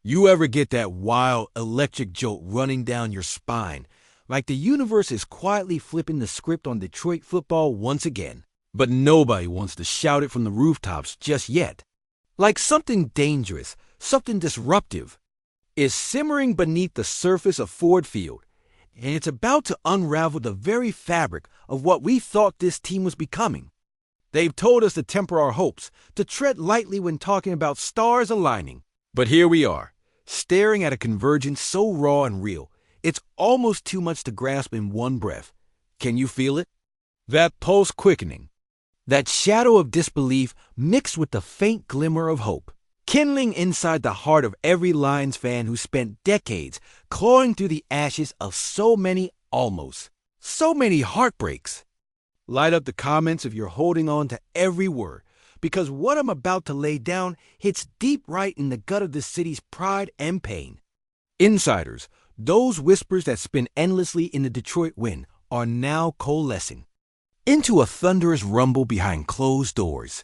You ever get that wild electric jolt running down your spine, like the universe is quietly flipping the script on Detroit football once again, but nobody wants to shout it from the rooftops just yet? Like something dangerous, something disruptive, is simmering beneath the surface of Ford Field, and it's about to unravel the very fabric of what we thought this team was becoming. They've told us to temper our hopes, to tread lightly when talking about stars aligning. But here we are, staring at a convergence so raw and real, it's almost too much to grasp in one breath. Can you feel it? That pulse quickening, that shadow of disbelief mixed with the faint glimmer of hope, kindling inside the heart of every Lions fan who spent decades clawing through the ashes of so many almost, so many heartbreaks. Light up the comments if you're holding on to every word, because what I'm about to lay down hits deep right in the gut of this city's pride and pain. Insiders, those whispers that spin endlessly in the Detroit wind, are now coalescing into a thunderous rumble behind closed doors.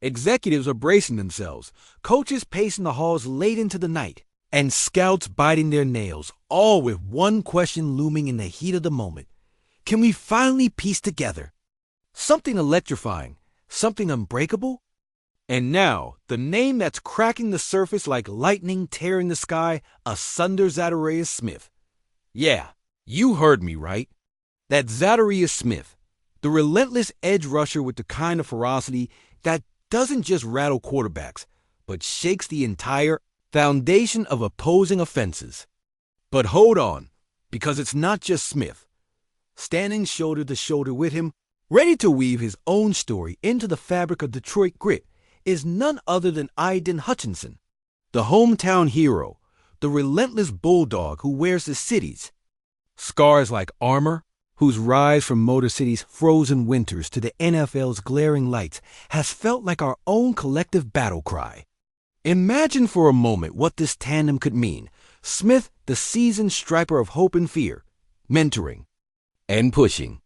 Executives are bracing themselves, coaches pacing the halls late into the night, and scouts biting their nails, all with one question looming in the heat of the moment. Can we finally piece together something electrifying, something unbreakable? And now, the name that's cracking the surface like lightning tearing the sky asunder, Zadarius Smith. Yeah, you heard me right. That's Zadarius Smith, the relentless edge rusher with the kind of ferocity that doesn't just rattle quarterbacks, but shakes the entire foundation of opposing offenses. But hold on, because it's not just Smith. Standing shoulder to shoulder with him, ready to weave his own story into the fabric of Detroit grit, is none other than Aiden Hutchinson, the hometown hero, the relentless bulldog who wears the city's scars like armor, whose rise from Motor City's frozen winters to the NFL's glaring lights has felt like our own collective battle cry. Imagine for a moment what this tandem could mean. Smith, the seasoned striper of hope and fear, mentoring and pushing.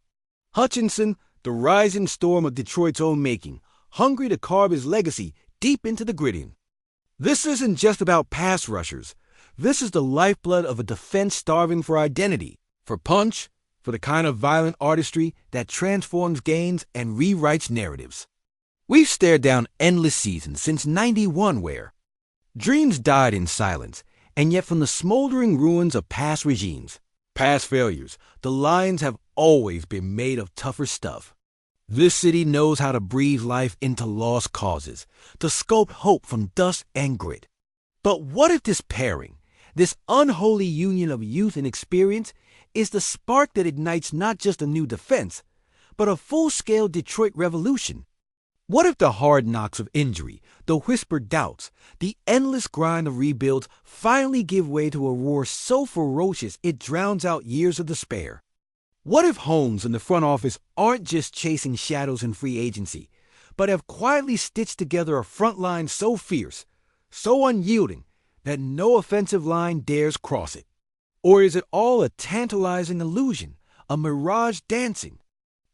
Hutchinson, the rising storm of Detroit's own making, hungry to carve his legacy deep into the gridiron. This isn't just about pass rushers. This is the lifeblood of a defense starving for identity, for punch, for the kind of violent artistry that transforms games and rewrites narratives. We've stared down endless seasons since '91 where dreams died in silence, and yet from the smoldering ruins of past regimes, past failures, the Lions have always been made of tougher stuff. This city knows how to breathe life into lost causes, to sculpt hope from dust and grit. But what if this pairing, this unholy union of youth and experience, is the spark that ignites not just a new defense, but a full-scale Detroit revolution? What if the hard knocks of injury, the whispered doubts, the endless grind of rebuilds finally give way to a roar so ferocious it drowns out years of despair? What if Holmes and the front office aren't just chasing shadows in free agency, but have quietly stitched together a front line so fierce, so unyielding, that no offensive line dares cross it? Or is it all a tantalizing illusion, a mirage dancing,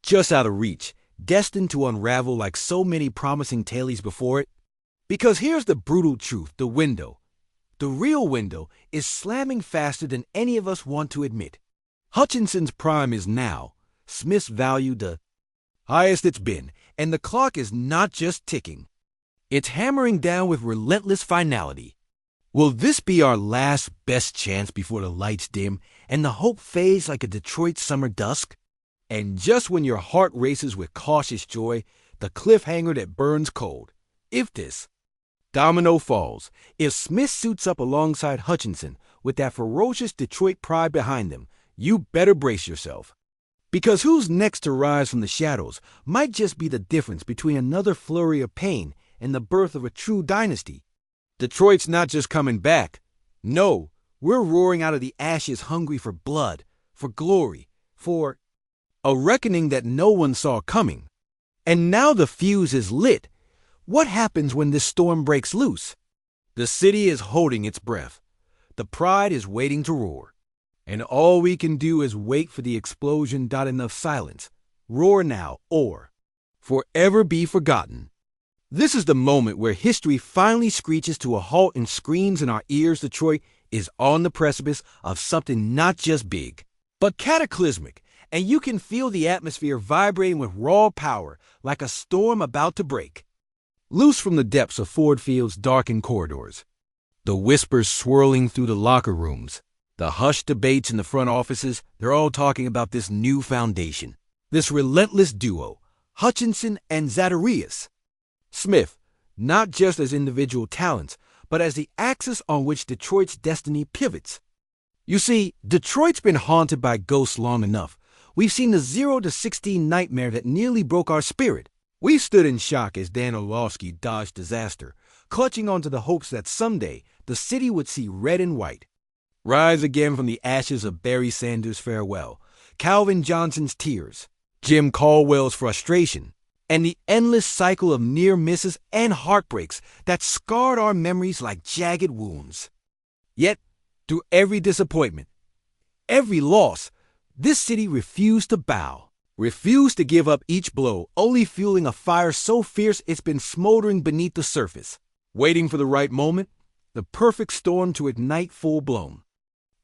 just out of reach, destined to unravel like so many promising tales before it? Because here's the brutal truth, the real window is slamming faster than any of us want to admit. Hutchinson's prime is now, Smith's value the highest it's been, and the clock is not just ticking. It's hammering down with relentless finality. Will this be our last best chance before the lights dim and the hope fades like a Detroit summer dusk? And just when your heart races with cautious joy, the cliffhanger that burns cold. If this domino falls, if Smith suits up alongside Hutchinson with that ferocious Detroit pride behind them, you better brace yourself. Because who's next to rise from the shadows might just be the difference between another flurry of pain and the birth of a true dynasty. Detroit's not just coming back. No, we're roaring out of the ashes hungry for blood, for glory, for a reckoning that no one saw coming. And now the fuse is lit. What happens when this storm breaks loose? The city is holding its breath. The pride is waiting to roar. And all we can do is wait for the explosion. Enough silence. Roar now, or forever be forgotten. This is the moment where history finally screeches to a halt and screams in our ears Detroit is on the precipice of something not just big, but cataclysmic, and you can feel the atmosphere vibrating with raw power like a storm about to break. Loose from the depths of Ford Field's darkened corridors, the whispers swirling through the locker rooms, the hushed debates in the front offices, they're all talking about this new foundation, this relentless duo, Hutchinson and Zacharias. Smith, not just as individual talents, but as the axis on which Detroit's destiny pivots. You see, Detroit's been haunted by ghosts long enough. We've seen the 0-16 nightmare that nearly broke our spirit. We stood in shock as Dan Orlovsky dodged disaster, clutching onto the hopes that someday the city would see red and white. Rise again from the ashes of Barry Sanders' farewell, Calvin Johnson's tears, Jim Caldwell's frustration, and the endless cycle of near misses and heartbreaks that scarred our memories like jagged wounds. Yet, through every disappointment, every loss, this city refused to bow, refused to give up each blow, only fueling a fire so fierce it's been smoldering beneath the surface, waiting for the right moment, the perfect storm to ignite full-blown.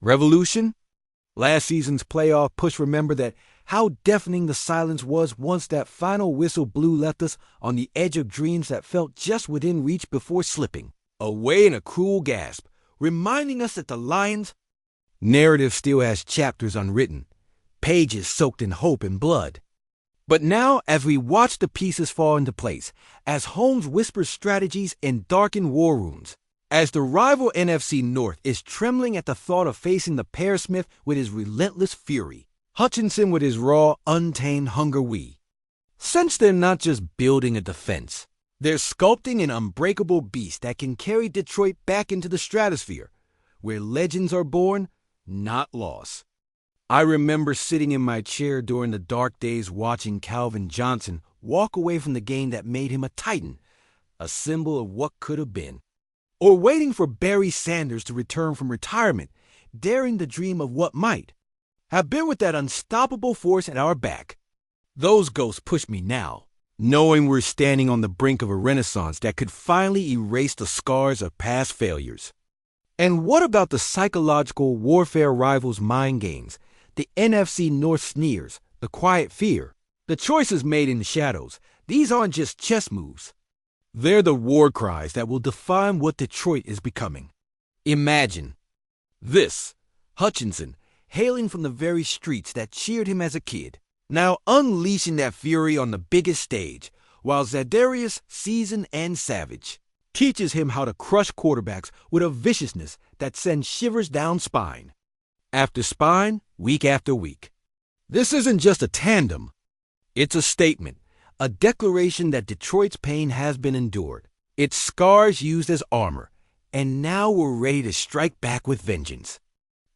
Revolution? Last season's playoff push remember that how deafening the silence was once that final whistle blew left us on the edge of dreams that felt just within reach before slipping away in a cruel gasp, reminding us that the Lions' narrative still has chapters unwritten, pages soaked in hope and blood. But now, as we watch the pieces fall into place, as Holmes whispers strategies in darkened war rooms, as the rival NFC North is trembling at the thought of facing the Pear Smith with his relentless fury, Hutchinson with his raw, untamed hunger, we sense they're not just building a defense. They're sculpting an unbreakable beast that can carry Detroit back into the stratosphere, where legends are born, not lost. I remember sitting in my chair during the dark days watching Calvin Johnson walk away from the game that made him a titan, a symbol of what could have been. Or waiting for Barry Sanders to return from retirement, daring to dream of what might have been with that unstoppable force at our back. Those ghosts push me now, knowing we're standing on the brink of a renaissance that could finally erase the scars of past failures. And what about the psychological warfare rivals' mind games, the NFC North sneers, the quiet fear, the choices made in the shadows? These aren't just chess moves. They're the war cries that will define what Detroit is becoming. Imagine this, Hutchinson, hailing from the very streets that cheered him as a kid, now unleashing that fury on the biggest stage, while Zacharias, seasoned and savage, teaches him how to crush quarterbacks with a viciousness that sends shivers down spine after spine, week after week. This isn't just a tandem. It's a statement, a declaration that Detroit's pain has been endured, its scars used as armor, and now we're ready to strike back with vengeance.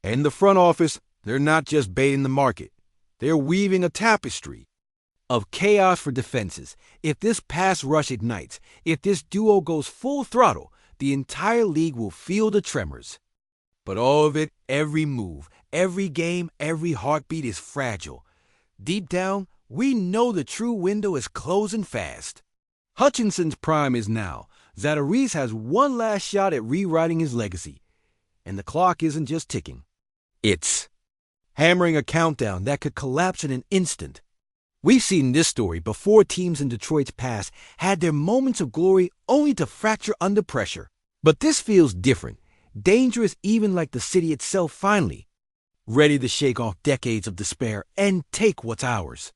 And the front office, they're not just baiting the market. They're weaving a tapestry of chaos for defenses. If this pass rush ignites, if this duo goes full throttle, the entire league will feel the tremors. But all of it, every move, every game, every heartbeat is fragile. Deep down, we know the true window is closing fast. Hutchinson's prime is now. Zacharias has one last shot at rewriting his legacy. And the clock isn't just ticking. It's hammering a countdown that could collapse in an instant. We've seen this story before. Teams in Detroit's past had their moments of glory only to fracture under pressure. But this feels different, dangerous, even like the city itself finally ready to shake off decades of despair and take what's ours.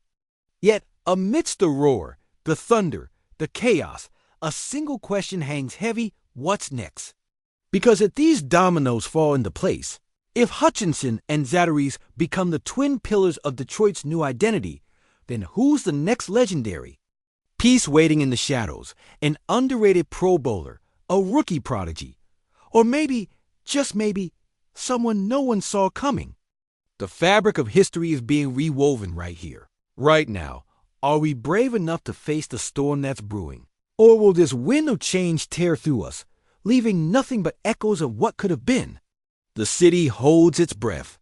Yet, amidst the roar, the thunder, the chaos, a single question hangs heavy: what's next? Because if these dominoes fall into place, if Hutchinson and Zacharias become the twin pillars of Detroit's new identity, then who's the next legendary piece waiting in the shadows? An underrated Pro Bowler, a rookie prodigy, or maybe, just maybe, someone no one saw coming. The fabric of history is being rewoven right here, right now. Are we brave enough to face the storm that's brewing? Or will this wind of change tear through us, leaving nothing but echoes of what could have been? The city holds its breath.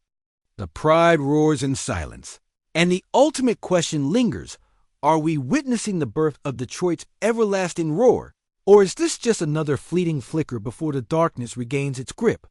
The pride roars in silence. And the ultimate question lingers: Are we witnessing the birth of Detroit's everlasting roar? Or is this just another fleeting flicker before the darkness regains its grip?